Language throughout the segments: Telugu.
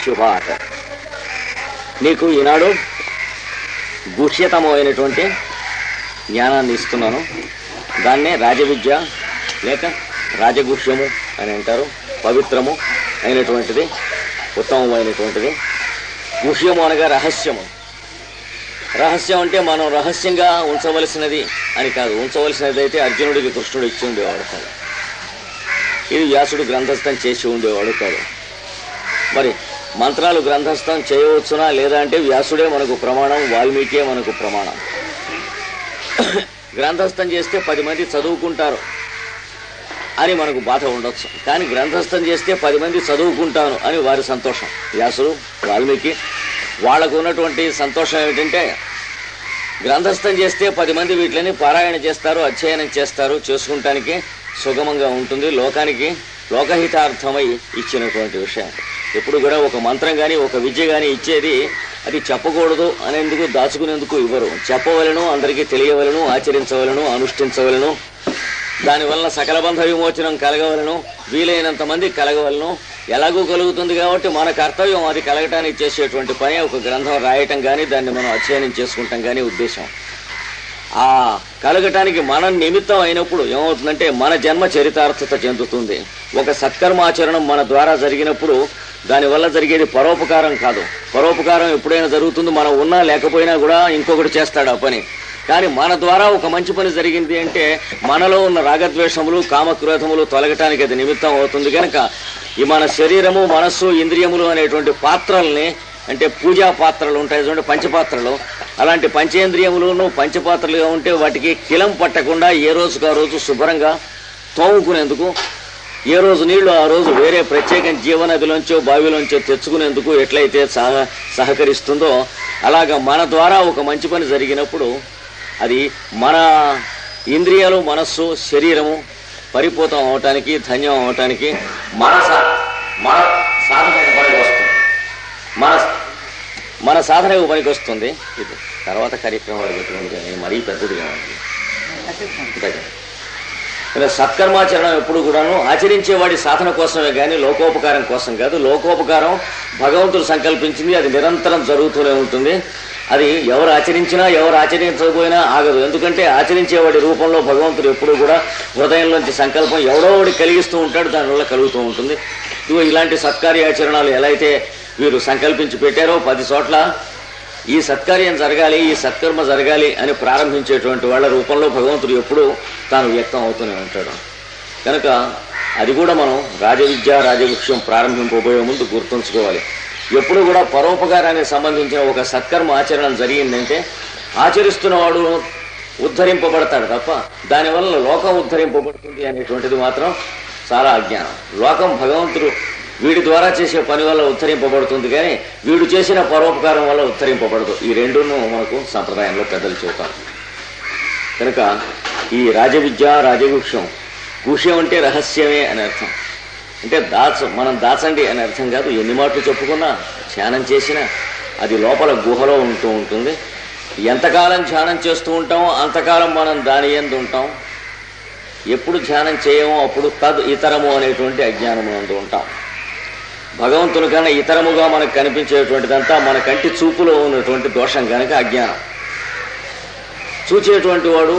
శుభాత్. నీకు ఈనాడు గుహ్యతమైనటువంటి జ్ఞానాన్ని ఇస్తున్నాను. దాన్నే రాజవిద్య లేక రాజగుహ్యము అని అంటారు. పవిత్రము అయినటువంటిది, ఉత్తమమైనటువంటిది. గుహ్యము అనగా రహస్యము. రహస్యం అంటే మనం రహస్యంగా ఉంచవలసినది అని కాదు. ఉంచవలసినది అయితే అర్జునుడికి కృష్ణుడు ఇచ్చి ఉండేవాడు కాదు. ఇది వ్యాసుడు గ్రంథస్థం చేసి ఉండేవాడు కాదు. మరి మంత్రాలు గ్రంథస్థం చేయవచ్చునా లేదా అంటే వ్యాసుడే మనకు ప్రమాణం, వాల్మీకే మనకు ప్రమాణం. గ్రంథస్థం చేస్తే 10 మంది చదువుకుంటారు అని మనకు బాధ ఉండొచ్చు. కానీ గ్రంథస్థం చేస్తే 10 మంది చదువుకుంటాను అని వారి సంతోషం. వ్యాసుడు, వాల్మీకి వాళ్లకు ఉన్నటువంటి సంతోషం ఏమిటంటే గ్రంథస్థం చేస్తే 10 మంది వీటిని పారాయణ చేస్తారు, అధ్యయనం చేస్తారు, చేసుకుంటానికి సుగమంగా ఉంటుంది. లోకానికి లోకహితార్థమై ఇచ్చినటువంటి విషయం. ఎప్పుడు కూడా ఒక మంత్రం కానీ ఒక విద్య కానీ ఇచ్చేది అది చెప్పకూడదు అనేందుకు, దాచుకునేందుకు ఇవ్వరు. చెప్పవలను, అందరికీ తెలియవలను, ఆచరించవలను, అనుష్ఠించవలను. దానివల్ల సకల బంధ విమోచనం కలగవలను, వీలైనంత మంది కలగవలను. ఎలాగూ కలుగుతుంది కాబట్టి మన కర్తవ్యం అది కలగటానికి చేసేటువంటి పని ఒక గ్రంథం రాయటం కానీ దాన్ని మనం అధ్యయనం చేసుకుంటాం కానీ ఉద్దేశం. ఆ కలగటానికి మనం నిమిత్తం అయినప్పుడు ఏమవుతుందంటే మన జన్మ చరితార్థత చెందుతుంది. ఒక సత్కర్మాచరణం మన ద్వారా జరిగినప్పుడు దానివల్ల జరిగేది పరోపకారం కాదు. పరోపకారం ఎప్పుడైనా జరుగుతుంది, మనం ఉన్నా లేకపోయినా కూడా ఇంకొకటి చేస్తాడు ఆ పని. కానీ మన ద్వారా ఒక మంచి పని జరిగింది అంటే మనలో ఉన్న రాగద్వేషములు, కామక్రోధములు తొలగటానికి అది నిమిత్తం అవుతుంది. కనుక ఈ మన శరీరము, మనస్సు, ఇంద్రియములు అనేటువంటి పాత్రల్ని, అంటే పూజా పాత్రలు ఉంటాయి చూడండి, పంచపాత్రలు. అలాంటి పంచేంద్రియములను పంచపాత్రలుగా ఉంటే వాటికి కిలం పట్టకుండా ఏ రోజుకు ఆ రోజు శుభ్రంగా తోముకునేందుకు, ఏ రోజు నీళ్లు ఆ రోజు వేరే ప్రత్యేక జీవనదిలోంచో బావిలోంచో తెచ్చుకునేందుకు ఎట్లయితే సహకరిస్తుందో అలాగా మన ద్వారా ఒక మంచి పని జరిగినప్పుడు అది మన ఇంద్రియాలు, మనస్సు, శరీరము పరిపూతం అవటానికి, ధన్యం అవటానికి మన సాధనకు పనికి వస్తుంది. మన సాధనకు పనికి వస్తుంది. ఇది తర్వాత కార్యక్రమాలు పెట్టుకుంటే మరీ పెద్దదిగా ఉంది. సత్కర్మాచరణం ఎప్పుడు కూడాను ఆచరించేవాడి సాధన కోసమే కానీ లోకోపకారం కోసం కాదు. లోకోపకారం భగవంతుడు సంకల్పించింది, అది నిరంతరం జరుగుతూనే ఉంటుంది. అది ఎవరు ఆచరించినా ఎవరు ఆచరించకపోయినా ఆగదు. ఎందుకంటే ఆచరించేవాడి రూపంలో భగవంతుడు ఎప్పుడు కూడా హృదయంలోంచి సంకల్పం ఎవడో ఒకటి కలిగిస్తూ ఉంటాడు, దానివల్ల కలుగుతూ ఉంటుంది. ఇదిగో ఇలాంటి సత్కార్యాచరణలు ఎలా అయితే వీరు సంకల్పించి పెట్టారో 10 చోట్ల ఈ సత్కార్యం జరగాలి, ఈ సత్కర్మ జరగాలి అని ప్రారంభించేటువంటి వాళ్ళ రూపంలో భగవంతుడు ఎప్పుడూ తాను వ్యక్తం అవుతూనే ఉంటాడు. కనుక అది కూడా మనం రాజవిద్య, రాజగుహ్యం ప్రారంభింపబోయే ముందు గుర్తుంచుకోవాలి. ఎప్పుడు కూడా పరోపకారానికి సంబంధించిన ఒక సత్కర్మ ఆచరణ జరిగిందంటే ఆచరిస్తున్నవాడు ఉద్ధరింపబడతాడు తప్ప దానివల్ల లోకం ఉద్ధరింపబడుతుంది అనేటువంటిది మాత్రం చాలా అజ్ఞానం. లోకం భగవంతుడు వీడి ద్వారా చేసే పని వల్ల ఉద్ధరింపబడుతుంది, కానీ వీడు చేసిన పరోపకారం వల్ల ఉద్ధరింపబడదు. ఈ రెండును మనకు సంప్రదాయంలో పెద్దలు చెబుతారు. కనుక ఈ రాజవిద్య, రాజగుహ్యం, గుహ్యం అంటే రహస్యమే అని అర్థం. అంటే మనం దాచండి అని అర్థం కాదు. ఎన్ని మాటలు చెప్పుకున్నా, ధ్యానం చేసినా అది లోపల గుహలో ఉంటూ ఉంటుంది. ఎంతకాలం ధ్యానం చేస్తూ ఉంటామో అంతకాలం మనం దాని యందు ఉంటాం. ఎప్పుడు ధ్యానం చేయమో అప్పుడు ఇతరము అనేటువంటి అజ్ఞానము నందు ఉంటాం. భగవంతుని కన్నా ఇతరముగా మనకు కనిపించేటువంటిదంతా మన కంటి చూపులో ఉన్నటువంటి దోషం కనుక అజ్ఞానం. చూచేటువంటి వాడు,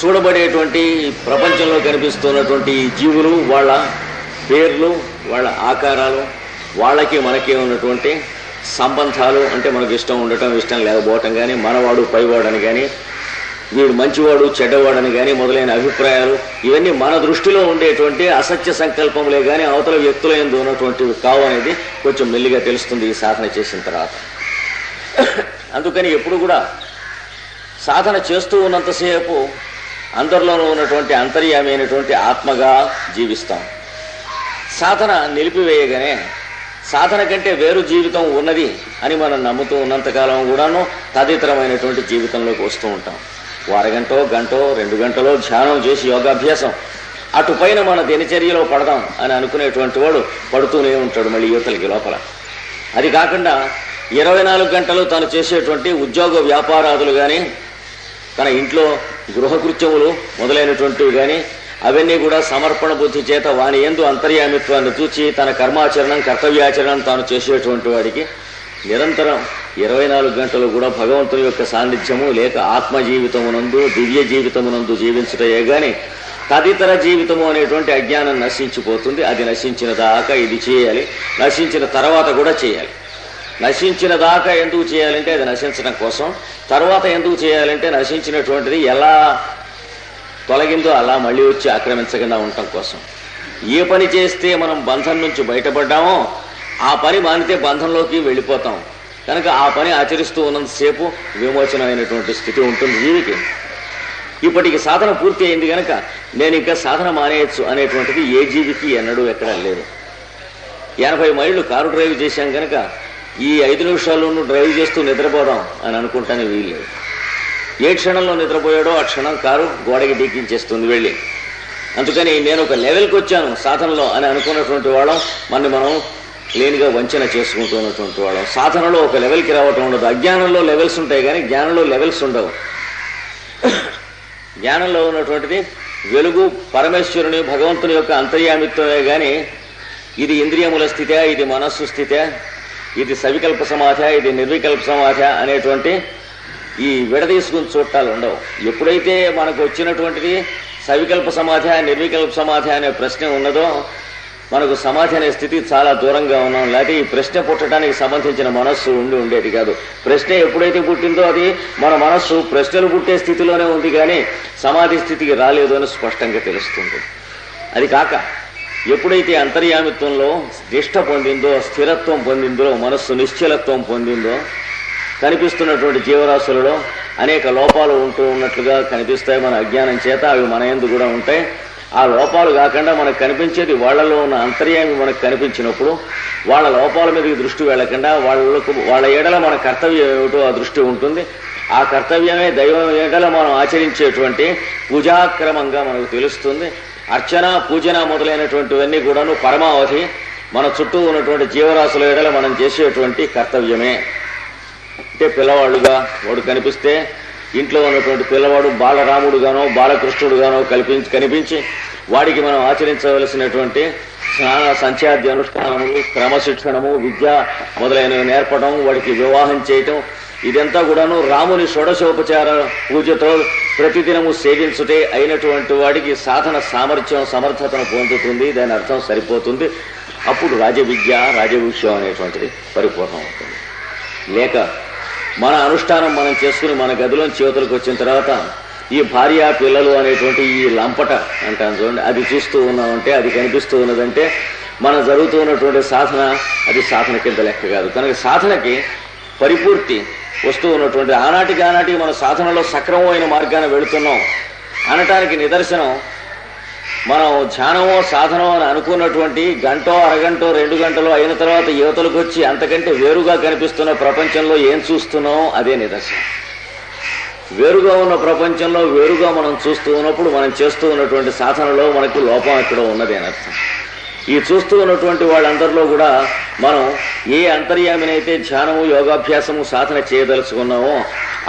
చూడబడేటువంటి ప్రపంచంలో కనిపిస్తున్నటువంటి జీవులు, వాళ్ళ పేర్లు, వాళ్ళ ఆకారాలు, వాళ్ళకి మనకి ఉన్నటువంటి సంబంధాలు, అంటే మనకు ఇష్టం ఉండటం, ఇష్టం లేకపోవటం కానీ, మనవాడు పైవాడని కానీ, వీడు మంచివాడు చెడ్డవాడని కానీ మొదలైన అభిప్రాయాలు, ఇవన్నీ మన దృష్టిలో ఉండేటువంటి అసత్య సంకల్పములే కానీ అవతల వ్యక్తుల యందు ఉన్నటువంటివి కావు అనేది కొంచెం మెల్లిగా తెలుస్తుంది ఈ సాధన చేసిన తర్వాత. అందుకని ఎప్పుడు కూడా సాధన చేస్తూ ఉన్నంతసేపు అందరిలోనూ ఉన్నటువంటి అంతర్యామి అయినటువంటి ఆత్మగా జీవిస్తాం. సాధన నిలిపివేయగానే సాధన కంటే వేరు జీవితం ఉన్నది అని మనం నమ్ముతూ ఉన్నంతకాలం కూడాను తదితరమైనటువంటి జీవితంలోకి వస్తూ ఉంటాం. అరగంటో, గంటో, 2 గంటలో ధ్యానం చేసి యోగాభ్యాసం అటుపైన మన దినచర్యలో పడదాం అని అనుకునేటువంటి వాడు పడుతూనే ఉంటాడు మళ్ళీ యువతలకి లోపల. అది కాకుండా 24 గంటలు తను చేసేటువంటి ఉద్యోగ వ్యాపారాదులు కానీ, తన ఇంట్లో గృహకృత్యములు మొదలైనటువంటివి కానీ, అవన్నీ కూడా సమర్పణ బుద్ధి చేత వాని యందు అంతర్యామిత్వాన్ని చూచి తన కర్మాచరణం కర్తవ్యాచరణం తాను చేసేటువంటి వాడికి నిరంతరం 24 గంటలు కూడా భగవంతుని యొక్క సాన్నిధ్యము లేక ఆత్మ జీవితమునందు దివ్య జీవితమునందు జీవించుటయే గాని తదితర జీవితము అనేటువంటి అజ్ఞానం నశించిపోతుంది. అది నశించిన దాకా ఇది చేయాలి, నశించిన తర్వాత కూడా చేయాలి. నశించిన దాకా ఎందుకు చేయాలంటే అది నశించడం కోసం, తర్వాత ఎందుకు చేయాలంటే నశించినటువంటిది ఎలా తొలగిందో అలా మళ్ళీ వచ్చి ఆక్రమించకుండా ఉండటం కోసం. ఏ పని చేస్తే మనం బంధం నుంచి బయటపడ్డామో ఆ పని మానితే బంధంలోకి వెళ్ళిపోతాం కనుక ఆ పని ఆచరిస్తూ ఉన్నంతసేపు విమోచనమైనటువంటి స్థితి ఉంటుంది జీవికి. ఇప్పటికి సాధన పూర్తి అయింది కనుక నేను ఇంకా సాధన మానేయచ్చు అనేటువంటిది ఏ జీవికి ఎన్నడూ ఎక్కడా లేదు. 80 మైళ్ళు కారు డ్రైవ్ చేశాం కనుక ఈ 5 నిమిషాల్లోనూ డ్రైవ్ చేస్తూ నిద్రపోదాం అని అనుకుంటానే వీల్లేదు. ఏ క్షణంలో నిద్రపోయాడో ఆ క్షణం కారు గోడకి డీకించేస్తుంది వెళ్ళి. అందుకని నేను ఒక లెవెల్కి వచ్చాను సాధనలో అని అనుకున్నటువంటి వాళ్ళం మనం లేనిగా వంచన చేసుకుంటూ ఉన్నటువంటి వాళ్ళం. సాధనలో ఒక లెవెల్కి రావటం ఉండదు. అజ్ఞానంలో లెవెల్స్ ఉంటాయి కానీ జ్ఞానంలో లెవెల్స్ ఉండవు. జ్ఞానంలో ఉన్నటువంటిది వెలుగు పరమేశ్వరుని భగవంతుని యొక్క అంతర్యామిత్వమే కానీ ఇది ఇంద్రియముల స్థితే, ఇది మనస్సు స్థితే, ఇది సవికల్ప సమాధి, ఇది నిర్వికల్ప సమాధి అనేటువంటి ఈ విడదీసుకుని చూడటాలు ఉండవు. ఎప్పుడైతే మనకు వచ్చినటువంటిది సవికల్ప సమాధి నిర్వికల్ప సమాధి అనే ప్రశ్న ఉన్నదో మనకు సమాధి అనే స్థితి చాలా దూరంగా ఉన్నాం. లేకపోతే ఈ ప్రశ్న పుట్టడానికి సంబంధించిన మనస్సు ఉండేది కాదు. ప్రశ్న ఎప్పుడైతే పుట్టిందో అది మన మనస్సు ప్రశ్నలు పుట్టే స్థితిలోనే ఉంది కానీ సమాధి స్థితికి రాలేదు అని స్పష్టంగా తెలుస్తుంది. అది కాక ఎప్పుడైతే అంతర్యామిత్వంలో నిష్ఠ పొందిందో, స్థిరత్వం పొందిందో, మనస్సు నిశ్చలత్వం పొందిందో కనిపిస్తున్నటువంటి జీవరాశులలో అనేక లోపాలు ఉంటూ ఉన్నట్లుగా కనిపిస్తాయి మన అజ్ఞానం చేత. అవి మన యందు కూడా ఉంటాయి. ఆ లోపాలు కాకుండా మనకు కనిపించేది వాళ్ళలో ఉన్న అంతర్యామి మనకు కనిపించినప్పుడు వాళ్ళ లోపాల మీదకి దృష్టి వెళ్ళకుండా వాళ్ళ ఏడల మన కర్తవ్యం ఏమిటో ఆ దృష్టి ఉంటుంది. ఆ కర్తవ్యమే దైవం ఏడల మనం ఆచరించేటువంటి పూజాక్రమంగా మనకు తెలుస్తుంది. అర్చన పూజన మొదలైనటువంటివన్నీ కూడాను పరమావధి మన చుట్టూ ఉన్నటువంటి జీవరాశుల ఏడల మనం చేసేటువంటి కర్తవ్యమే. అంటే పిల్లవాళ్ళుగా వాడు కనిపిస్తే ఇంట్లో ఉన్నటువంటి పిల్లవాడు బాలరాముడుగానో బాలకృష్ణుడుగానో కనిపించి వాడికి మనం ఆచరించవలసినటువంటి స్నాన సంధ్యాది అనుష్ఠానములు, క్రమశిక్షణము, విద్య మొదలైనవి నేర్పడం, వాడికి వివాహం చేయటం ఇదంతా కూడాను రాముని షోడశోపచార పూజతో ప్రతిదినము సేవించుటే అయినటువంటి వాడికి సాధన సామర్థ్యం సమర్థతను పొందుతుంది. దాని అర్థం సరిపోతుంది. అప్పుడు రాజవిద్య రాజవిషయం అనేటువంటిది పరిపూర్ణం అవుతుంది. లేక మన అనుష్ఠానం మనం చేసుకుని మన గదిలోంచి చేతులకు వచ్చిన తర్వాత ఈ భార్య పిల్లలు అనేటువంటి ఈ లంపట అంటాను చూడండి, అది చూస్తూ ఉన్నామంటే, అది కనిపిస్తూ ఉన్నదంటే మన జరుగుతూ ఉన్నటువంటి సాధన అది సాధన కింద లెక్క కాదు. కనుక సాధనకి పరిపూర్తి వస్తూ ఉన్నటువంటి ఆనాటికి మన సాధనలో సక్రమమైన మార్గాన వెళుతున్నాం అనటానికి నిదర్శనం మనం ధ్యానమో సాధనమో అని అనుకున్నటువంటి గంటో అరగంటో 2 గంటలో అయిన తర్వాత యువతలకు వచ్చి అంతకంటే వేరుగా కనిపిస్తున్న ప్రపంచంలో ఏం చూస్తున్నామో అదే నిదర్శనం. వేరుగా ఉన్న ప్రపంచంలో వేరుగా మనం చూస్తూ ఉన్నప్పుడు మనం చేస్తూ ఉన్నటువంటి సాధనలో మనకు లోపం ఎక్కడో ఉన్నది అని అర్థం. ఈ చూస్తూ ఉన్నటువంటి వాళ్ళందరిలో కూడా మనం ఏ అంతర్యామినైతే ధ్యానము యోగాభ్యాసము సాధన చేయదలుచుకున్నామో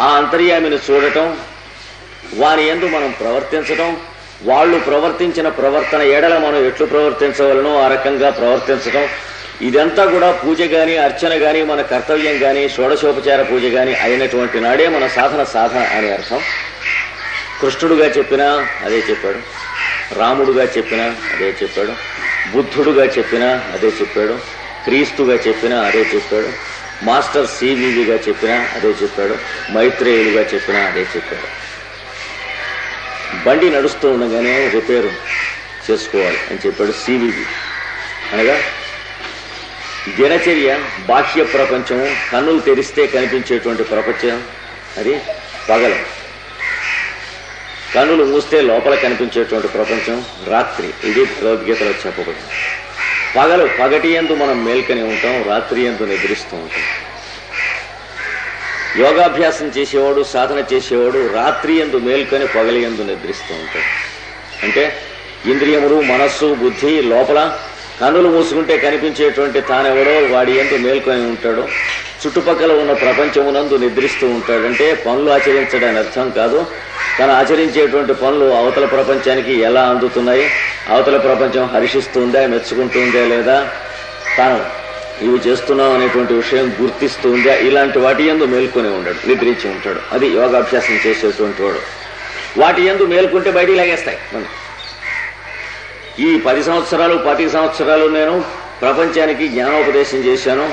ఆ అంతర్యామిని చూడటం, వాని యందు మనం ప్రవర్తించటం, వాళ్ళు ప్రవర్తించిన ప్రవర్తన ఏడల మనం ఎట్లు ప్రవర్తించవలనో ఆ రకంగా ప్రవర్తించటం, ఇదంతా కూడా పూజ కానీ అర్చన కానీ మన కర్తవ్యం కానీ షోడశోపచార పూజ కానీ అయినటువంటి నాడే మన సాధన అని అర్థం. కృష్ణుడుగా చెప్పినా అదే చెప్పాడు, రాముడుగా చెప్పినా అదే చెప్పాడు, బుద్ధుడుగా చెప్పినా అదే చెప్పాడు, క్రీస్తుగా చెప్పినా అదే చెప్పాడు, మాస్టర్ సివివిగా చెప్పినా అదే చెప్పాడు, మైత్రేయులుగా చెప్పినా అదే చెప్పాడు. బండి నడుస్తూ ఉండగానే రిపేరు చేసుకోవాలి అని చెప్పాడు సివివి. అనగా దినచర్య బాహ్య ప్రపంచము కన్నులు తెరిస్తే కనిపించేటువంటి ప్రపంచం అది పగలు, కన్నులు మూస్తే లోపల కనిపించేటువంటి ప్రపంచం రాత్రి. ఇది భగవద్గీతలో చెప్పబడింది. పగటి యందు మనం మేల్కొని ఉంటాం, రాత్రి యందు నిద్రిస్తూ ఉంటాం. యోగాభ్యాసం చేసేవాడు సాధన చేసేవాడు రాత్రి యందు మేల్కొని పగలి యందు నిద్రిస్తూ ఉంటాడు. అంటే ఇంద్రియములు మనస్సు బుద్ధి లోపల కన్నులు మూసుకుంటే కనిపించేటువంటి తానెవడో వాడి యందు మేల్కొని ఉంటాడు. చుట్టుపక్కల ఉన్న ప్రపంచమునందు నిద్రిస్తూ ఉంటాడు. అంటే పనులు ఆచరించడానికి అర్థం కాదు, తను ఆచరించేటువంటి పనులు అవతల ప్రపంచానికి ఎలా అందుతున్నాయి, అవతల ప్రపంచం హర్షిస్తుందా, మెచ్చుకుంటుందా లేదా, తాను ఇవి చేస్తున్నాం అనేటువంటి విషయం గుర్తిస్తుందా, ఇలాంటి వాటి యందు మేల్కొని ఉంటాడు, నిద్రించి ఉంటాడు. అది యోగాభ్యాసం చేసేటువంటి వాడు. వాటి యందు మేల్కొంటే బయటికి లాగేస్తాయి. మనం ఈ 10 సంవత్సరాలు 20 సంవత్సరాలు నేను ప్రపంచానికి జ్ఞానోపదేశం చేశాను,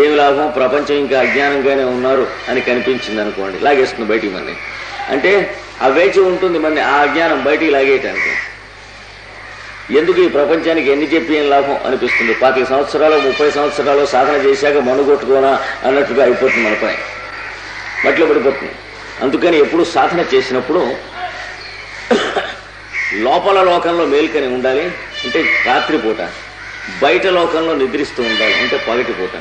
ఏమి లాభం, ప్రపంచం ఇంకా అజ్ఞానంగానే ఉన్నారు అని కనిపించింది అనుకోండి, లాగేస్తుంది బయటికి. మన అంటే ఆ వేచి ఉంటుంది మన ఆ అజ్ఞానం బయటికి లాగేయటానికి. ఎందుకు ఈ ప్రపంచానికి ఎన్ని చెప్పి ఏం లాభం అనిపిస్తుంది. 25 సంవత్సరాలు 30 సంవత్సరాలు సాధన చేశాక మనుగొట్టుకోనా అన్నట్టుగా అయిపోతుంది, మన పని మట్టిలో పడిపోతుంది. అందుకని ఎప్పుడు సాధన చేసినప్పుడు లోపల లోకంలో మేల్కొని ఉండాలి, అంటే రాత్రిపూట, బయట లోకంలో నిద్రిస్తూ ఉండాలి, అంటే పగటిపూట.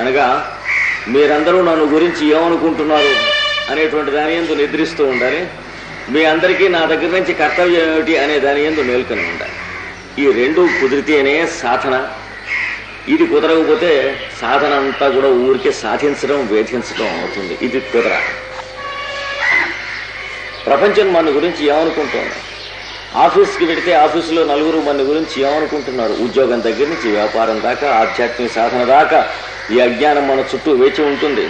అనగా మీరందరూ నన్ను గురించి ఏమనుకుంటున్నారు అనేటువంటి దాని యందు నిద్రిస్తూ ఉండాలి, మీ అందరికీ నా దగ్గర నుంచి కర్తవ్యం ఏమిటి అనే దాని యందు మేల్కొని ఉండాలి. ఈ రెండు కుదిరితేనే సాధన. ఇది కుదరకపోతే సాధన అంతా కూడా ఊరికే సాధించడం వేధించడం అవుతుంది. ఇది కుదర. ప్రపంచం మన గురించి ఏమనుకుంటుంది, ఆఫీస్కి వెళితే ఆఫీసులో నలుగురు మన గురించి ఏమనుకుంటున్నారు, ఉద్యోగం దగ్గర నుంచి వ్యాపారం దాకా, ఆధ్యాత్మిక సాధన దాకా ఈ అజ్ఞానం మన చుట్టూ వేచి ఉంటుంది.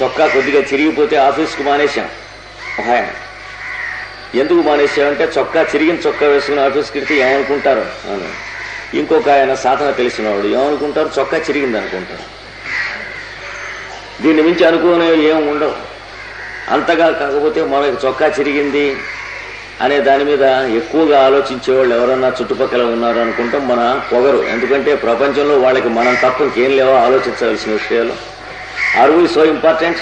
చొక్కా కొద్దిగా చిరిగిపోతే ఆఫీస్కి మానేశాం. ఆయన ఎందుకు మానేసామంటే చొక్కా చిరిగిన చొక్కా వేసుకుని ఆఫీస్కి వెళ్తే ఏమనుకుంటారు అని. ఇంకొక ఆయన సాధన తెలిసినవాడు ఏమనుకుంటారు, చొక్కా చిరిగింది అనుకుంటారు. దీన్ని మించి అనుకునేవి ఏం ఉండవు. అంతగా కాకపోతే మనకి చొక్కా చిరిగింది అనే దాని మీద ఎక్కువగా ఆలోచించేవాళ్ళు ఎవరన్నా చుట్టుపక్కల ఉన్నారు అనుకుంటాం. మన పొగరు. ఎందుకంటే ప్రపంచంలో వాళ్ళకి మనం తప్ప ఇంకేం లేవో ఆలోచించవలసిన విషయాలు. Are we so important?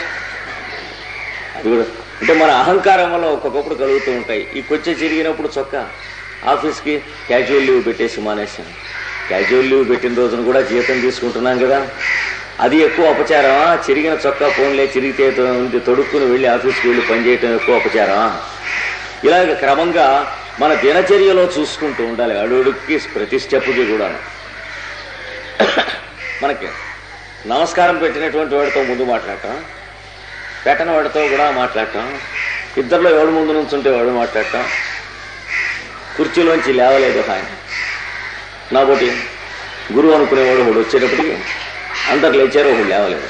అది కూడా అంటే మన అహంకారం వల్ల ఒక్కొక్కప్పుడు కలుగుతూ ఉంటాయి. ఈ కొంచెం చిరిగినప్పుడు చొక్కా ఆఫీస్కి క్యాజువల్ లీవ్ పెట్టేసి మానేశాను. క్యాజువల్ లీవ్ పెట్టిన రోజున కూడా జీతం తీసుకుంటున్నాం కదా, అది ఎక్కువ అపచారమా? చిరిగిన చొక్కా ఫోన్లే చిరిగితే తొడుక్కుని వెళ్ళి ఆఫీస్కి వెళ్ళి పనిచేయటం ఎక్కువ అపచారమా? ఇలాగ క్రమంగా మన దినచర్యలో చూసుకుంటూ ఉండాలి. అడుగుకి ప్రతి స్టెప్కి కూడా మనకి నమస్కారం పెట్టినటువంటి వాడితో ముందు మాట్లాడటం, పెట్టని వాడితో కూడా మాట్లాడటం, ఇద్దరిలో ఎవడు ముందు నుంచుంటే వాడు మాట్లాడటం, కుర్చీలోంచి లేవలేదు ఆయన నాబోటి గురువు అనుకునేవాడు ఒకడు వచ్చేటప్పటికి అందరు లేచారు, ఒకడు లేవలేదు.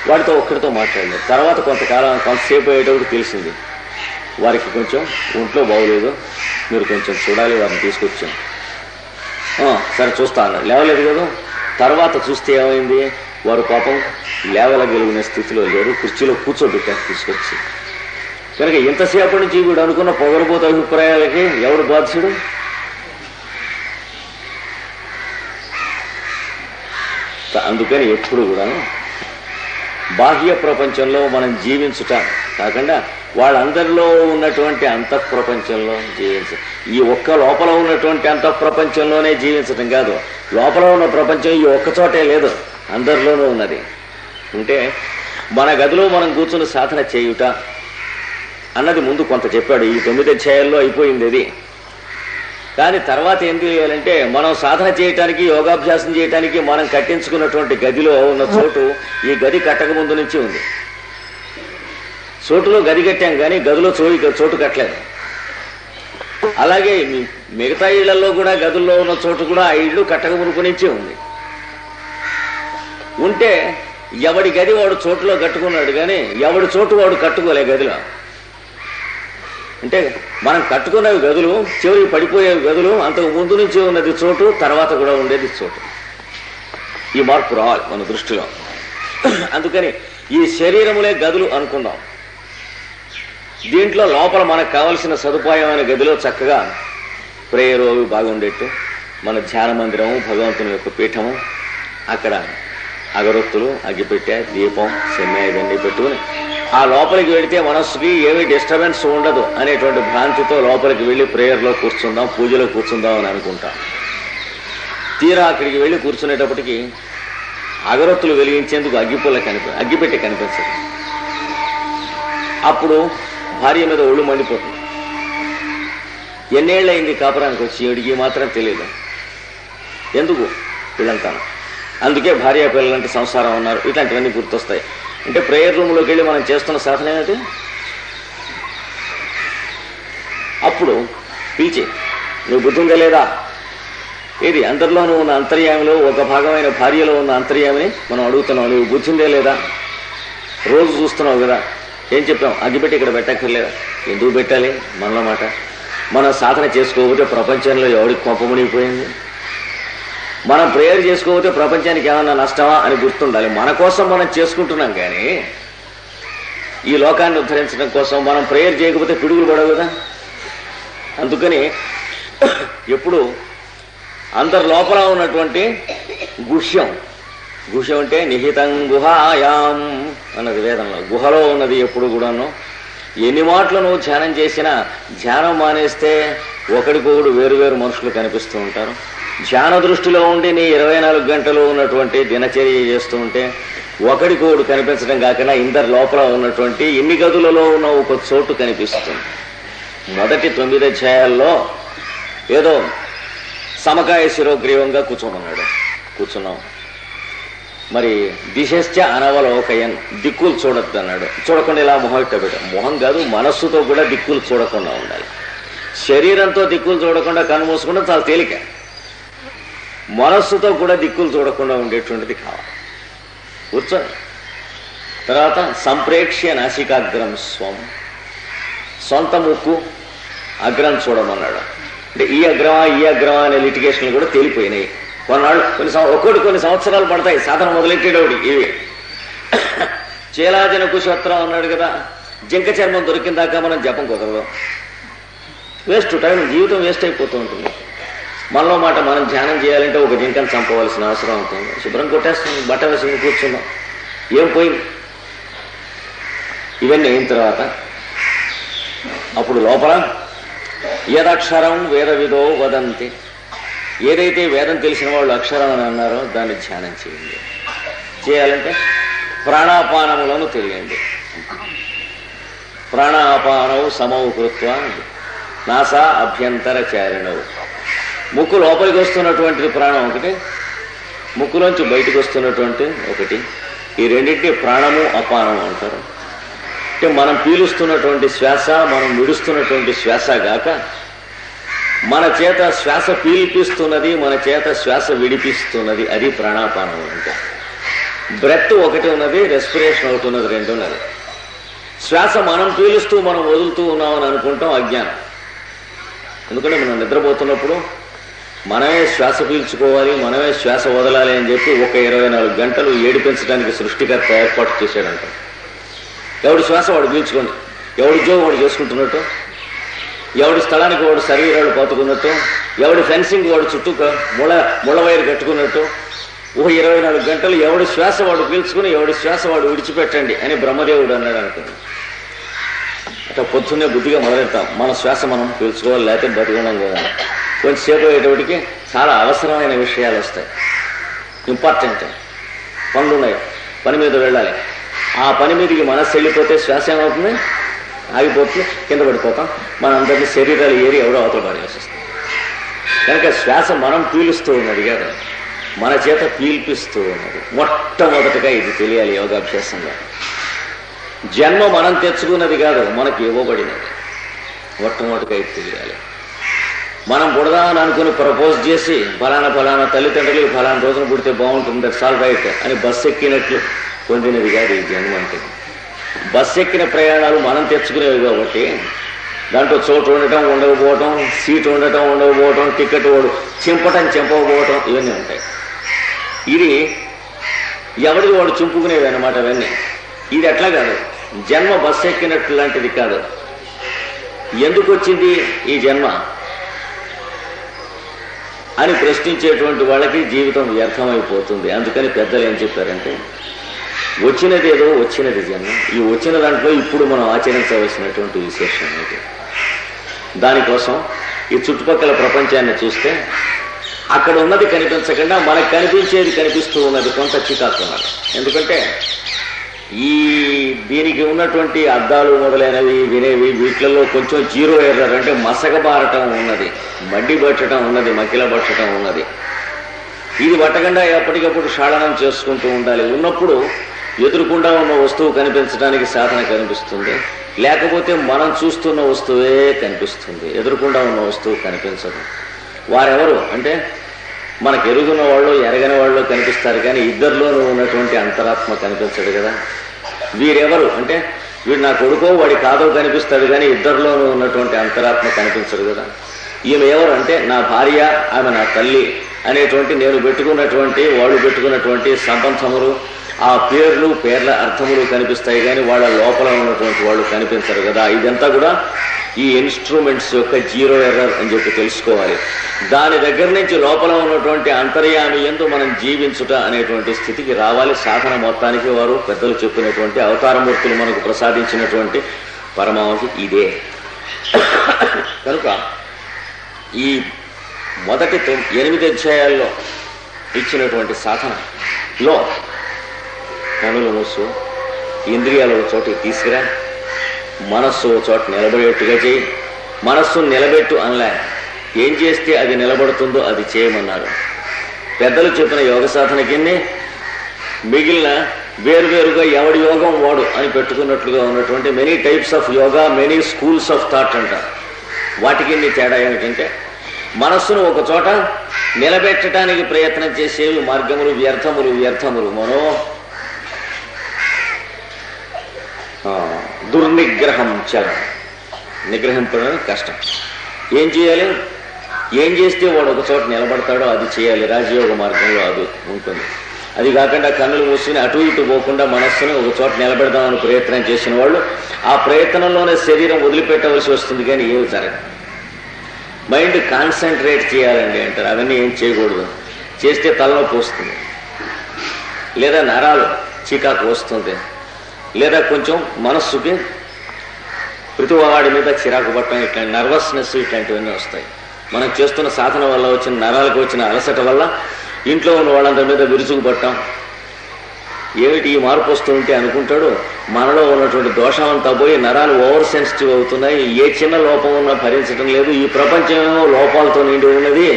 వాడితో ఒక్కడితో మాట్లాడలేదు. తర్వాత కొంతసేపు అయ్యేటప్పుడు తెలిసింది వారికి కొంచెం ఒంట్లో బాగోలేదు, మీరు కొంచెం చూడాలి, వారిని తీసుకొచ్చాం. సరే చూస్తా అన్నారు. లేవలేదు కదా. తర్వాత చూస్తే ఏమైంది, వారు పాపం లేవలగలిగిన స్థితిలో లేరు, కుర్చీలో కూర్చోబెట్టారు తీసుకొచ్చి. కనుక ఎంతసేపటి నుంచి వీడు అనుకున్న పొగరబోత అభిప్రాయాలకి ఎవడు బాధ్యుడు? అందుకని ఎప్పుడు కూడా బాహ్య ప్రపంచంలో మనం జీవించుట కాకుండా వాళ్ళందరిలో ఉన్నటువంటి అంతఃప్రపంచంలో జీవించడం. ఈ ఒక్క లోపల ఉన్నటువంటి అంతఃప్రపంచంలోనే జీవించడం కాదు, లోపల ఉన్న ప్రపంచం ఈ ఒక్కచోటే లేదు, అందరిలోనూ ఉన్నది. అంటే మన గదిలో మనం కూర్చుని సాధన చేయుట అన్నది ముందు కొంత చెప్పాడు. ఈ 9 అధ్యాయాల్లో అయిపోయింది అది. కానీ తర్వాత ఏం తెలియాలంటే మనం సాధన చేయటానికి, యోగాభ్యాసం చేయటానికి మనం కట్టించుకున్నటువంటి గదిలో ఉన్న చోటు ఈ గది కట్టక ముందు నుంచి ఉంది. చోటులో గది కట్టాం కానీ గదిలో చోటు కట్టలేదు. అలాగే మిగతా ఇళ్లలో కూడా గదుల్లో ఉన్న చోటు కూడా ఆ ఇళ్ళు కట్టక మునుపు నుంచి ఉంది. ఉంటే ఎవడి గది వాడు చోటులో కట్టుకున్నాడు కానీ ఎవడి చోటు వాడు కట్టుకోలే గదిలో. అంటే మనం కట్టుకునేవి గదులు, చివరికి పడిపోయేవి గదులు, అంతకు ముందు నుంచి ఉన్నది చోటు, తర్వాత కూడా ఉండేది చోటు. ఈ మార్పు రావాలి మన దృష్టిలో. అందుకని ఈ శరీరములే గదులు అనుకుందాం. దీంట్లో లోపల మనకు కావలసిన సదుపాయమైన గదిలో చక్కగా ప్రేయర్ అవి బాగుండేట్టు మన ధ్యాన మందిరము, భగవంతుని యొక్క పీఠము, అక్కడ అగరొత్తులు, అగ్గిపెట్టె, దీపం, సెమ్మె ఇవన్నీ పెట్టుకుని ఆ లోపలికి వెళితే మనస్సుకి ఏమీ డిస్టర్బెన్స్ ఉండదు అనేటువంటి భ్రాంతితో లోపలికి వెళ్ళి ప్రేయర్లో కూర్చుందాం, పూజలో కూర్చుందాం అని అనుకుంటాం. తీరా అక్కడికి వెళ్ళి కూర్చునేటప్పటికి అగరొత్తులు వెలిగించేందుకు అగ్గిపెట్టె కనిపించదు. అప్పుడు భార్య మీద ఒళ్ళు మండిపోతుంది. ఎన్నేళ్ళయింది కాపురానికి వచ్చి, ఈవిడికి మాత్రం తెలియదు. ఎందుకు వీళ్ళంతాను? అందుకే భార్య పిల్లలంటే సంసారం ఉన్నారు, ఇట్లాంటివన్నీ గుర్తొస్తాయి. అంటే ప్రేయర్ రూమ్లోకి వెళ్ళి మనం చేస్తున్న సాధన ఏమిటి? అప్పుడు పిలిచి, నువ్వు బుద్ధి ఉందా లేదా, ఇది అందరిలోనూ ఉన్న అంతర్యామిలో ఒక భాగమైన భార్యలో ఉన్న అంతర్యామిని మనం అడుగుతున్నావు, నువ్వు బుద్ధి ఉందే లేదా, రోజు చూస్తున్నావు కదా, ఏం చెప్పాం, అగ్గిపెట్టి ఇక్కడ పెట్టక్కర్లేదా, ఎందుకు పెట్టాలి, మనలో మాట, మనం సాధన చేసుకోకపోతే ప్రపంచంలో ఎవరికి కొంప మునిగిపోయింది, మనం ప్రేయర్ చేసుకోకపోతే ప్రపంచానికి ఏమన్నా నష్టమా అని గుర్తుండాలి. మన కోసం మనం చేసుకుంటున్నాం, కానీ ఈ లోకాన్ని ఉద్ధరించడం కోసం మనం ప్రేయర్ చేయకపోతే పిడుగులు పడవు కదా. అందుకని ఎప్పుడు అందరి లోపల ఉన్నటువంటి గుహ్యం అంటే నిహితం గుహాయాం అన్నది వేదంలో, గుహలో ఉన్నది ఎప్పుడు కూడాను. ఎన్ని మాటలు నువ్వు ధ్యానం చేసినా ధ్యానం మానేస్తే ఒకడికొకడు వేరు మనుషులు కనిపిస్తూ ఉంటారు. ధ్యాన దృష్టిలో ఉండి నీ 24 గంటలు ఉన్నటువంటి దినచర్య చేస్తూ ఉంటే ఒకడికొకడు కనిపించడం కాకుండా ఇందరి లోపల ఉన్నటువంటి ఎన్ని గదులలో ఉన్న ఒక చోటు కనిపిస్తుంది. మొదటి 9 అధ్యాయాల్లో ఏదో సమకాయ శిరోగ్రీవంగా కూర్చున్నాం. మరి దిశశ్చ అనవలోకయన్, దిక్కులు చూడొద్దు అన్నాడు. చూడకుండా ఇలా మొహం ఇట్టబెట్టాడు. మొహం కాదు, మనస్సుతో కూడా దిక్కులు చూడకుండా ఉండాలి. శరీరంతో దిక్కులు చూడకుండా కన్ను మూసుకుంటే చాలా తేలిక. మనస్సుతో కూడా దిక్కులు చూడకుండా ఉండేటువంటిది కావాలి. కూర్చొని తర్వాత సంప్రేక్ష్య నాసికాగ్రం స్వం, సొంత ముక్కు అగ్రం చూడమన్నాడు. అంటే ఈ అగ్రమా అనే లిటిగేషన్లు కూడా తేలిపోయినాయి. కొన్నాళ్ళు కొన్ని సంవత్సరాలు పడతాయి సాధన మొదలెట్టేటోడి. ఇవి చేలాజన కుశోత్రం అన్నాడు కదా, జింక చర్మం దొరికిందాకా మనం జపం కుదరదు, వేస్ట్ టైం, జీవితం వేస్ట్ అయిపోతూ ఉంటుంది. మనలో మాట మనం ధ్యానం చేయాలంటే ఒక జింకను చంపవలసిన అవసరం ఉంటుంది. శుభ్రం కొట్టేస్తుంది, బట్ట వేసుకుని కూర్చున్నాం, ఏం పోయింది. ఇవన్నీ అయిన తర్వాత అప్పుడు లోపల యదక్షరం వేద విదో వదంతి, ఏదైతే వేదం తెలిసిన వాళ్ళు అక్షరం అని అన్నారో దాన్ని ధ్యానం చేయండి. చేయాలంటే ప్రాణాపానములను తెలియండి. ప్రాణాపానవు సమౌ కృత్వ నాసా అభ్యంతర చారిణవు. ముక్కు లోపలికి వస్తున్నటువంటిది ప్రాణం ఒకటి, ముక్కులోంచి బయటకు వస్తున్నటువంటి ఒకటి. ఈ రెండింటినీ ప్రాణము అపానము అంటారు. అంటే మనం పీలుస్తున్నటువంటి శ్వాస, మనం విడుస్తున్నటువంటి శ్వాస గాక మన చేత శ్వాస పీల్పిస్తున్నది, మన చేత శ్వాస విడిపిస్తున్నది, అది ప్రాణాపానం అంటే. బ్రెత్ ఒకటి ఉన్నది, రెస్పిరేషన్ ఒకటి ఉన్నది, రెండు ఉన్నది. శ్వాస మనం పీలుస్తూ మనం వదులుతూ ఉన్నామని అనుకుంటాం, అజ్ఞానం. ఎందుకంటే మనం నిద్రపోతున్నప్పుడు మనమే శ్వాస పీల్చుకోవాలి, మనమే శ్వాస వదలాలి అని చెప్పి ఒక 24 గంటలు ఏడిపించడానికి సృష్టికర్త ఏర్పాటు చేశాడంట. ఎవడి శ్వాస వాడు పీల్చుకోండి, ఎవడి ఉద్యోగం వాడు చేసుకుంటున్నట్టు, ఎవడి స్థలానికి వాడు శరీరాలు పాతుకున్నట్టు, ఎవడి ఫెన్సింగ్ వాడు చుట్టూ ముళ్ళ వైరు కట్టుకున్నట్టు, ఒక 24 గంటలు ఎవడి శ్వాస వాడు పీల్చుకుని ఎవడి శ్వాస వాడు విడిచిపెట్టండి అని బ్రహ్మదేవుడు అన్నాడు అనుకున్నాడు. అట్లా పొద్దున్నే బుద్ధిగా మొదలెడతాం, మన శ్వాస మనం పీల్చుకోవాలి, లేకపోతే బతికున్నాం కదా. కొంచెంసేపు అయ్యేటప్పటికి చాలా అవసరమైన విషయాలు వస్తాయి, ఇంపార్టెంట్ పనులు ఉన్నాయి, పని మీద వెళ్ళాలి. ఆ పని మీదకి మనస్సు వెళ్ళిపోతే శ్వాస ఏమవుతుంది, ఆగిపోతుంది, కింద పడిపోతాం. మన అందరినీ శరీరాలు ఏరి ఎవరో అవతల పడేసి వస్తుంది. కనుక శ్వాస మనం పీలుస్తూ ఉన్నది కాదు, మన చేత పీల్పిస్తూ ఉన్నది. మొట్టమొదటిగా ఇది తెలియాలి యోగాభ్యాసంలో. జన్మ మనం తెచ్చుకున్నది కాదు, మనకి ఇవ్వబడినది. మొట్టమొదటిగా ఇది తెలియాలి. మనం పుడదామని అనుకుని ప్రపోజ్ చేసి ఫలానా తల్లిదండ్రులకి ఫలానా రోజున పుడితే బాగుంటుంది, దట్స్ ఆల్ రైట్ అని బస్సు ఎక్కినట్లు పొందినది కాదు ఈ జన్మ అంటే. బస్సు ఎక్కిన ప్రయాణాలు మనం తెచ్చుకునేవి కాబట్టి దాంట్లో చోటు ఉండటం ఉండకపోవటం, సీటు ఉండటం ఉండకపోవటం, టికెట్ వాడు చెంపకపోవటం, ఇవన్నీ ఉంటాయి. ఇది ఎవరికి వాడు చింపుకునేవి అన్నమాట అవన్నీ. ఇది ఎట్లా కాదు, జన్మ బస్సు ఎక్కినట్లు లాంటిది కాదు. ఎందుకు వచ్చింది ఈ జన్మ అని ప్రశ్నించేటువంటి వాళ్ళకి జీవితం వ్యర్థమైపోతుంది. అందుకని పెద్దలు ఏం చెప్పారంటే, వచ్చినదేదో వచ్చినది జన్మ, ఈ వచ్చిన దాంట్లో ఇప్పుడు మనం ఆచరించవలసినటువంటి విశేషం ఏంటి. దానికోసం ఈ చుట్టుపక్కల ప్రపంచాన్ని చూస్తే అక్కడ ఉన్నది కనిపించకుండా మనకు కనిపించేది కనిపిస్తూ ఉన్నది, కొంత చికాకు ఉన్నది. ఎందుకంటే దీనికి ఉన్నటువంటి అద్దాలు మొదలైనవి వినేవి, వీటిలలో కొంచెం జీరో ఎర్రర్ అంటే మసకబారటం ఉన్నది, మడ్డి పట్టడం ఉన్నది, మకిల పట్టడం ఉన్నది. ఇది పట్టకుండా ఎప్పటికప్పుడు షాళనం చేసుకుంటూ ఉండాలి. ఉన్నప్పుడు ఎదురుకుండా ఉన్న వస్తువు కనిపించడానికి సాధన కనిపిస్తుంది, లేకపోతే మనం చూస్తున్న వస్తువే కనిపిస్తుంది, ఎదురుకుండా ఉన్న వస్తువు కనిపించదు. వారెవరు అంటే మనకు ఎరుగున్న వాళ్ళు ఎరగని వాళ్ళు కనిపిస్తారు, కానీ ఇద్దరిలోనూ ఉన్నటువంటి అంతరాత్మ కనిపించడు కదా. వీరెవరు అంటే వీడు నా కొడుకో వాడి కాదో కనిపిస్తాడు, కానీ ఇద్దరిలోనూ ఉన్నటువంటి అంతరాత్మ కనిపించడు కదా. ఈమె ఎవరు అంటే నా భార్య, ఆమె నా తల్లి అనేటువంటి నేను పెట్టుకున్నటువంటి వాళ్ళు పెట్టుకున్నటువంటి సంబంధములు, ఆ పేర్లు పేర్ల అర్థములు కనిపిస్తాయి, కానీ వాళ్ళ లోపల ఉన్నటువంటి వాళ్ళు కనిపించరు కదా. ఇదంతా కూడా ఈ ఇన్స్ట్రుమెంట్స్ యొక్క జీరో ఎర్రర్ అని చెప్పి తెలుసుకోవాలి. దాని దగ్గర నుంచి లోపల ఉన్నటువంటి అంతర్యామి యందు మనం జీవించుట అనేటువంటి స్థితికి రావాలి. సాధన మొత్తానికి వారు పెద్దలు చెప్పినటువంటి అవతారమూర్తులు మనకు ప్రసాదించినటువంటి పరమావధి ఇదే. కనుక ఈ మొదటి 8 అధ్యాయాల్లో ఇచ్చినటువంటి సాధనలో కనులు మూసు, ఇంద్రియాలు ఒక చోటికి తీసుకురా, మనస్సు ఒక చోట నిలబడేట్టుగా చేయి. మనస్సును నిలబెట్టు అనలే, ఏం చేస్తే అది నిలబడుతుందో అది చేయమన్నారు. పెద్దలు చెప్పిన యోగ సాధనకి మిగిలిన వేరువేరుగా ఎవడి యోగం వాడు అని పెట్టుకున్నట్లుగా ఉన్నటువంటి many types of yoga, many schools of thought అంటారు. వాటికి తేడా ఏమిటంటే మనస్సును ఒక చోట నిలబెట్టడానికి ప్రయత్నం చేసేవి మార్గములు, వ్యర్థములు. వ్యర్థములు మనో దుర్నిగ్రహం చల, నిగ్రహింపడం కష్టం. ఏం చేయాలి? ఏం చేస్తే వాడు ఒక చోట నిలబడతాడో అది చేయాలి. రాజయోగ మార్గంలో అది ఉంటుంది. అది కాకుండా కన్నులు మూసుకుని అటు ఇటు పోకుండా మనస్సును ఒక చోట నిలబెడదామని ప్రయత్నం చేసిన వాళ్ళు ఆ ప్రయత్నంలోనే శరీరం వదిలిపెట్టవలసి వస్తుంది, కానీ ఏమి జరగదు. మైండ్ కాన్సన్ట్రేట్ చేయాలండి అంటారు, అవన్నీ ఏం చేయకూడదు. చేస్తే తలనొప్పి వస్తుంది, లేదా నరాలు చికాకు వస్తుంది, లేదా కొంచెం మనస్సుకి ప్రతివాడి మీద చిరాకు పట్టడం, ఇట్లాంటి నర్వస్నెస్ ఇట్లాంటివన్నీ వస్తాయి. మనం చేస్తున్న సాధన వల్ల వచ్చిన నరాలకు వచ్చిన అలసట వల్ల ఇంట్లో ఉన్న వాళ్ళందరి మీద విరుచుకు పట్టడం. ఏమిటి ఈ మార్పు వస్తూ ఉంటే అనుకుంటాడు మనలో ఉన్నటువంటి దోషం అంతా పోయి నరాలు ఓవర్ సెన్సిటివ్ అవుతున్నాయి, ఏ చిన్న లోపం ఉన్నా భరించడం లేదు, ఈ ప్రపంచమేమో లోపాలతో నిండి ఉన్నది,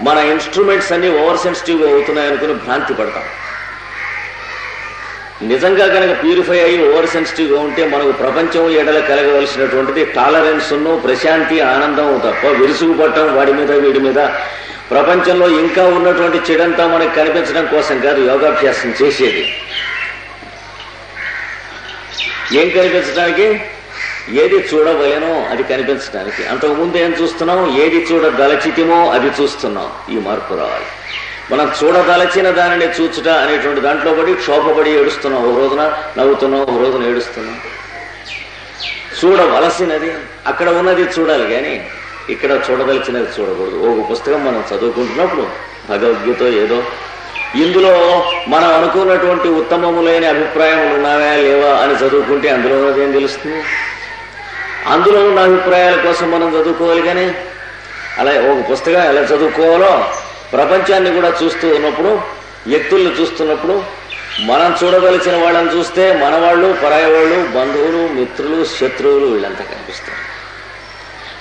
మన ఇన్స్ట్రుమెంట్స్ అన్నీ ఓవర్ సెన్సిటివ్గా అవుతున్నాయి అనుకుని భ్రాంతి పడతాం. నిజంగా కనుక ప్యూరిఫై అయ్యి ఓవర్ సెన్సిటివ్గా ఉంటే మనకు ప్రపంచం ఎడల కలగవలసినటువంటిది టాలరెన్స్ను, ప్రశాంతి, ఆనందం తప్ప విరుసుగుపట్టడం వాడి మీద వీడి మీద ప్రపంచంలో ఇంకా ఉన్నటువంటి చెడంతా మనకు కనిపించడం కోసం కాదు యోగాభ్యాసం చేసేది. ఏం కనిపించడానికి? ఏది చూడవలెనో అది కనిపించడానికి. అంతకుముందు ఏం చూస్తున్నాం? ఏది చూడదలచితిమో అది చూస్తున్నాం. ఈ మార్పు రావాలి. మనం చూడదలచిన దానిని చూచుట అనేటువంటి దాంట్లో పడి క్షోభపడి ఏడుస్తున్నాం. ఒక రోజున నవ్వుతున్నాం, ఒక రోజున ఏడుస్తున్నాం. చూడవలసినది అక్కడ ఉన్నది చూడాలి, కానీ ఇక్కడ చూడదలిచినది చూడకూడదు. ఒక పుస్తకం మనం చదువుకుంటున్నప్పుడు భగవద్గీత ఏదో ఇందులో మనం అనుకున్నటువంటి ఉత్తమములైన అభిప్రాయములు ఉన్నావా లేవా అని చదువుకుంటే అందులో ఉన్నది ఏం తెలుస్తుంది? అందులో ఉన్న అభిప్రాయాల కోసం మనం చదువుకోవాలి, కానీ అలా ఒక పుస్తకం ఎలా చదువుకోవాలో ప్రపంచాన్ని కూడా చూస్తూ ఉన్నప్పుడు, వ్యక్తుల్ని చూస్తున్నప్పుడు మనం చూడదలిచిన వాళ్ళని చూస్తే మన వాళ్ళు, పరాయి వాళ్ళు, బంధువులు, మిత్రులు, శత్రువులు వీళ్ళంతా కనిపిస్తారు.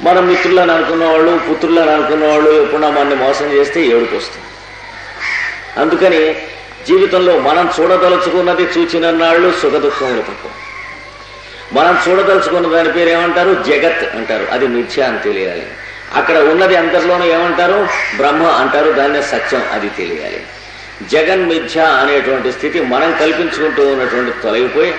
మన మిత్రులను అనుకున్న వాళ్ళు, పుత్రులను అనుకున్న వాళ్ళు ఎప్పుడన్నా మనల్ని మోసం చేస్తే ఏడుపు వస్తుంది. అందుకని జీవితంలో మనం చూడదలుచుకున్నది చూచిన నాళ్ళు సుఖదుఖములు తక్కువ. మనం చూడదలుచుకున్న దాని పేరు ఏమంటారు? జగత్ అంటారు. అది మిథ్య అని తెలియాలి. అక్కడ ఉన్నది అందరిలోనూ ఏమంటారు? బ్రహ్మ అంటారు. దాన్నే సత్యం, అది తెలియాలి. జగన్ మిథ్య అనేటువంటి స్థితి మనం కల్పించుకుంటూ ఉన్నటువంటి తొలగిపోయి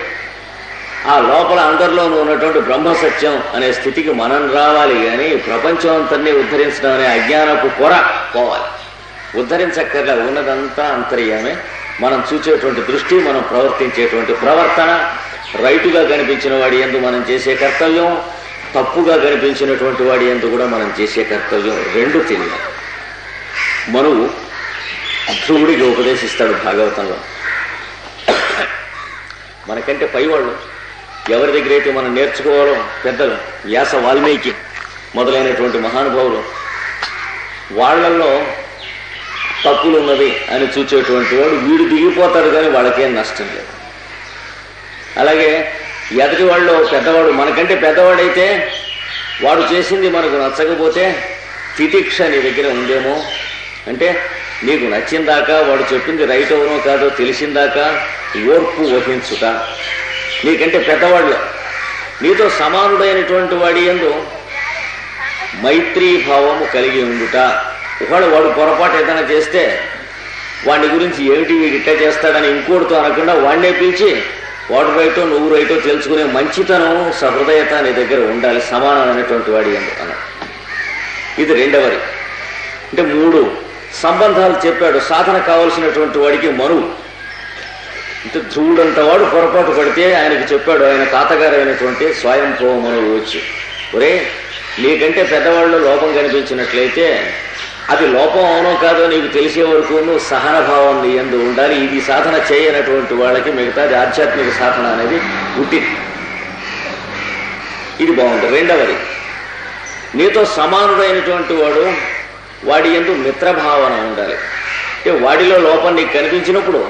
ఆ లోపల అందరిలోనూ ఉన్నటువంటి బ్రహ్మ సత్యం అనే స్థితికి మనం రావాలి. కానీ ప్రపంచం అంతర్ని ఉద్ధరించడం అనే అజ్ఞానపు కొర పోవాలి. ఉద్ధరించక్కర్లా, ఉన్నదంతా అంతర్యామే. మనం చూసేటువంటి దృష్టి, మనం ప్రవర్తించేటువంటి ప్రవర్తన, రైటుగా కనిపించిన వాడి యందు మనం చేసే కర్తవ్యం, తప్పుగా కనిపించినటువంటి వాడి యందు కూడా మనం చేసే కర్తవ్యం, రెండు తెలియాలి. మనువు ధ్రువుడికి ఉపదేశిస్తాడు భాగవతంలో. మనకంటే పైవాళ్ళు ఎవరి దగ్గర అయితే మనం నేర్చుకోవాలో పెద్దలు, వ్యాస, వాల్మీకి మొదలైనటువంటి మహానుభావులు, వాళ్ళల్లో తప్పులు ఉన్నది అని చూచేటువంటి వాడు వీడు దిగిపోతాడు, కానీ వాళ్ళకేం నష్టం లేదు. అలాగే ఎదటి వాళ్ళు పెద్దవాడు, మనకంటే పెద్దవాడైతే వాడు చేసింది మనకు నచ్చకపోతే తితిక్ష నీ దగ్గర ఉందేమో, అంటే నీకు నచ్చిందాకా వాడు చెప్పింది రైట్ అవునో కాదో తెలిసిందాకా ఓర్పు వహించుట. నీకంటే పెద్దవాళ్ళు నీతో సమానుడైనటువంటి వాడి యందు మైత్రీ భావము కలిగి ఉండుట. ఒకవేళ వాడు పొరపాటు ఏదైనా చేస్తే వాడి గురించి ఏమిటి వీడు ఇట్లా చేస్తాడని ఇంకోటితో అనకుండా వాడినే పిలిచి వాడు రైటో నువ్వు రైటో తెలుసుకునే మంచితనం సహృదయత నీ దగ్గర ఉండాలి, సమానమైనటువంటి వాడి యందు అన్నాడు. ఇది రెండవది. అంటే 3 సంబంధాలు చెప్పాడు. సాధన కావలసినటువంటి వాడికి మనువు అంటే ధ్రువుడంత వాడు పొరపాటు పడితే ఆయనకి చెప్పాడు, ఆయన తాతగారు అయినటువంటి స్వయంభవ మనువు వచ్చి, ఒరే నీకంటే పెద్దవాళ్ళు లోపం కనిపించినట్లయితే అది లోపం అవునో కాదో నీకు తెలిసే వరకు నువ్వు సహనభావం నీ యందు ఉండాలి. ఇది సాధన చేయనటువంటి వాళ్ళకి మిగతాది ఆధ్యాత్మిక సాధన అనేది పుట్టింది. ఇది బాగుంటుంది. రెండవది, నీతో సమానుడైనటువంటి వాడి యందు మిత్రభావన ఉండాలి. అంటే వాడిలో లోపం నీకు కనిపించినప్పుడు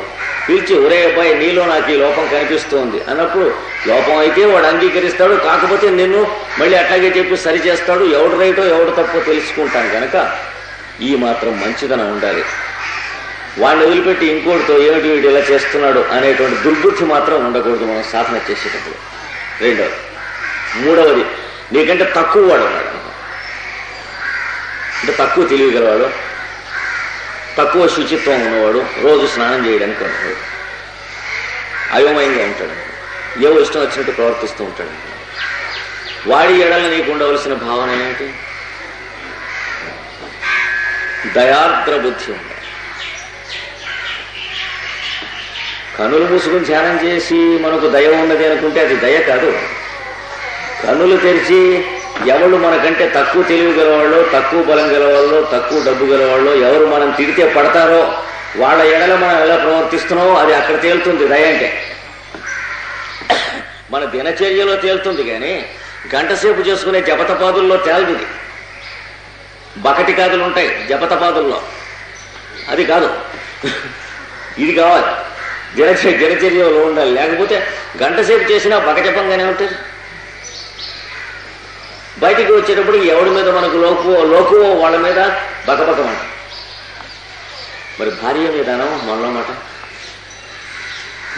పిలిచి, ఒరే అబ్బాయి నీలో నాకు ఈ లోపం కనిపిస్తోంది అన్నప్పుడు లోపం అయితే వాడు అంగీకరిస్తాడు, కాకపోతే నిన్ను మళ్ళీ అట్లాగే చెప్పి సరి చేస్తాడు. ఎవడు రైటో ఎవడు తప్పో తెలుసుకుంటాను కనుక ఈ మాత్రం మంచిదనం ఉండాలి. వాడిని వదిలిపెట్టి ఇంకోటితో ఏమిటి వీడు ఇలా చేస్తున్నాడు అనేటువంటి దుర్బుద్ధి మాత్రం ఉండకూడదు మనం సాధన చేసేటప్పుడు. రెండవది. మూడవది, నీకంటే తక్కువ వాడు ఉన్నాడు, అంటే తక్కువ తెలియగలవాడు, తక్కువ శుచిత్వం ఉన్నవాడు, రోజు స్నానం చేయడానికి ఉంటాడు, అయోమయంగా ఉంటాడు, ఏవో ఇష్టం వచ్చినట్టు ప్రవర్తిస్తూ ఉంటాడు. వాడి ఎడల నీకు ఉండవలసిన భావన ఏమిటి? దయార్ద్ర బుద్ధి ఉండాలి. కన్నులు మూసుకుని ధ్యానం చేసి మనకు దయ ఉన్నది అనుకుంటే అది దయ కాదు. కన్నులు తెరిచి ఎవరు మనకంటే తక్కువ తెలివి గలవాళ్ళు, తక్కువ బలం గలవాళ్ళు, తక్కువ డబ్బు గలవాళ్ళు ఎవరు మనం తిడితే పడతారో వాళ్ళ ఎడల మనం ఎలా ప్రవర్తిస్తున్నామో అది అక్కడ తేలుతుంది దయ అంటే. మన దినచర్యలో తేలుతుంది కానీ గంటసేపు చేసుకునే జపతపాదుల్లో తేలదు. బకటి కాదులు ఉంటాయి జపతపాదుల్లో, అది కాదు. ఇది కావాలి, దినచర్యలో ఉండాలి. లేకపోతే గంటసేపు చేసినా బకజపంగానే ఉంటుంది. బయటికి వచ్చేటప్పుడు ఎవడి మీద మనకు లోకువో వాళ్ళ మీద బకబకమంట. మరి భార్య మీదనో మనలో మాట,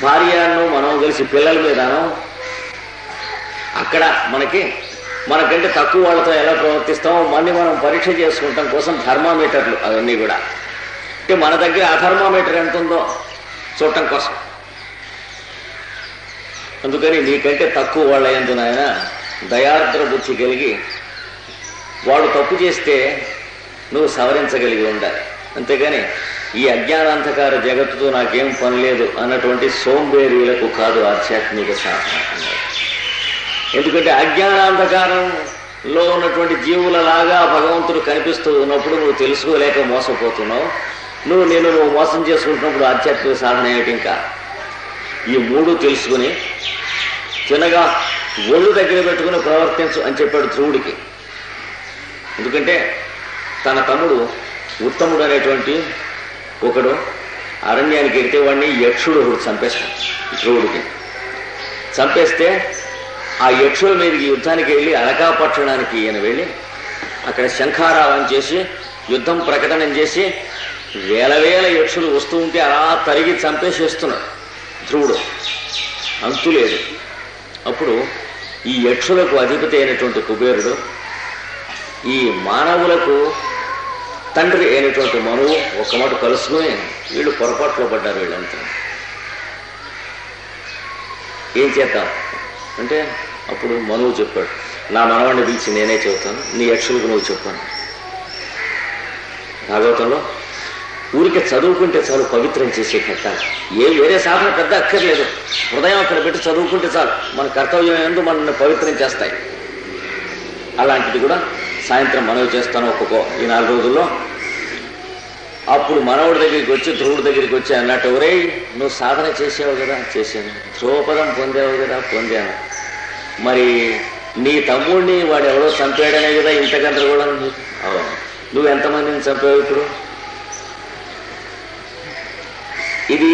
భార్యను మనం కలిసి పిల్లల మీదనో అక్కడ మనకంటే తక్కువ వాళ్ళతో ఎలా ప్రవర్తిస్తామో మనం పరీక్ష చేసుకుంటాం కోసం థర్మామీటర్లు అవన్నీ కూడా. అంటే మన దగ్గర ఆ థర్మామీటర్ ఎంత ఉందో చూడటం కోసం. అందుకని నీకంటే తక్కువ వాళ్ళ యందు నాయన దయార్ద్ర బుద్ధి కలిగి వాడు తప్పు చేస్తే నువ్వు సవరించగలిగి ఉండాలి. అంతేగాని ఈ అజ్ఞానాంధకార జగత్తుతో నాకేం పని లేదు అన్నటువంటి సోంబేరీలకు కాదు ఆధ్యాత్మిక సాధన. ఎందుకంటే అజ్ఞానాంధకారంలో ఉన్నటువంటి జీవులలాగా భగవంతుడు కనిపిస్తూ ఉన్నప్పుడు నువ్వు తెలుసుకోలేక మోసపోతున్నావు. నువ్వు మోసం చేసుకుంటున్నప్పుడు ఆధ్యాత్మిక సాధన ఏమిటి? ఇంకా ఈ 3 తెలుసుకుని చిన్నగా ఒళ్ళు దగ్గర పెట్టుకుని ప్రవర్తించు అని చెప్పాడు ధ్రువుడికి. ఎందుకంటే తన తమ్ముడు ఉత్తముడు అనేటువంటి ఒకడు అరణ్యానికి వెళ్తే వాడిని యక్షుడు ఒకడు చంపేస్తాడు. ధ్రువుడికి చంపేస్తే ఆ యక్షుల మీదకి యుద్ధానికి వెళ్ళి అలకాపట్టణానికి ఈయన వెళ్ళి అక్కడ శంఖారావం చేసి యుద్ధం ప్రకటన చేసి వేల యక్షులు వస్తూ ఉంటే అలా తరిగి చంపేసేస్తున్నాడు ధ్రువుడు. అంతులేదు. అప్పుడు ఈ యక్షులకు అధిపతి అయినటువంటి కుబేరుడు ఈ మానవులకు తండ్రి అయినటువంటి మనువు ఒక మాట కలుసుకుని వీళ్ళు పొరపాట్లో పడ్డారు. వీళ్ళంతా ఏం చేద్దాం అంటే అప్పుడు మనువు చెప్పాడు, నా మనవాడిని పిలిచి నేనే చెబుతాను, నీ యక్షులకు నువ్వు చెప్పాను. భాగవతంలో ఊరికే చదువుకుంటే చాలు పవిత్రం చేసే కట్టాలి. వేరే సాధన పెద్ద అక్కర్లేదు, హృదయం అక్కడ పెట్టి చదువుకుంటే చాలు మన కర్తవ్యం ఎందు మనల్ని పవిత్రం చేస్తాయి. అలాంటిది కూడా సాయంత్రం మనవి చేస్తాను ఈ 4 రోజుల్లో. అప్పుడు మనవుడి దగ్గరికి వచ్చి ధ్రువుడి దగ్గరికి వచ్చి అన్నట్టు, ఒరే నువ్వు సాధన చేసావు కదా, చేశాను. ధ్రువపదం పొందావు కదా, పొందాను. మరి నీ తమ్ముడిని వాడు ఎవరో చంపాడనే కదా ఇంత గందరగోళం. అవును, నువ్వు ఎంతమందిని చంపావు ఇప్పుడు? ఇది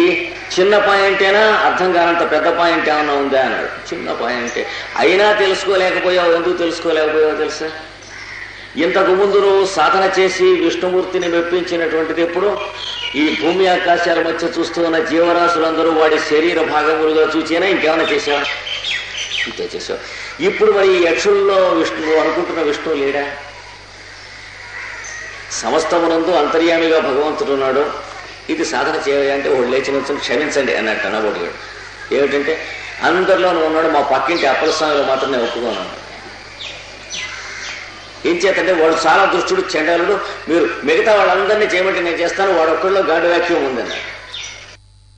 చిన్న పాయింటేనా, అర్థం కానంత పెద్ద పాయింట్ ఏమన్నా ఉందా అన్నాడు. చిన్న పాయింటే అయినా తెలుసుకోలేకపోయావు. ఎందుకు తెలుసుకోలేకపోయావు తెలుసా? ఇంతకు ముందు నువ్వు సాధన చేసి విష్ణుమూర్తిని మెప్పించినటువంటిది ఎప్పుడు? ఈ భూమి ఆకాశాల మధ్య చూస్తూ ఉన్న జీవరాశులందరూ వాడి శరీర భాగములుగా చూచేనా ఇంకేమైనా చేశావా? ఇంతే చేసావు. ఇప్పుడు మరి ఈ యక్షుల్లో విష్ణువు అనుకుంటున్న విష్ణువు లేడా? సమస్తమునందు అంతర్యామిగా భగవంతుడు ఉన్నాడు. ఇది సాధన చేయాలంటే వాడు లేచి నుంచి క్షమించండి అన్నట్టు అనబోడు. ఏమిటంటే అందరిలోనూ ఉన్నాడు, మా పక్కింటి అప్పలస్వామిలో మాత్రం నేను ఒప్పుకోను. ఏం చేతంటే వాడు చాలా దుష్టుడు, చెండాలుడు, మీరు మిగతా వాళ్ళందరినీ చేయమంటే నేను చేస్తాను, వాడు ఒక్కడిలో గాడి వాక్యం ఉందన్నాడు.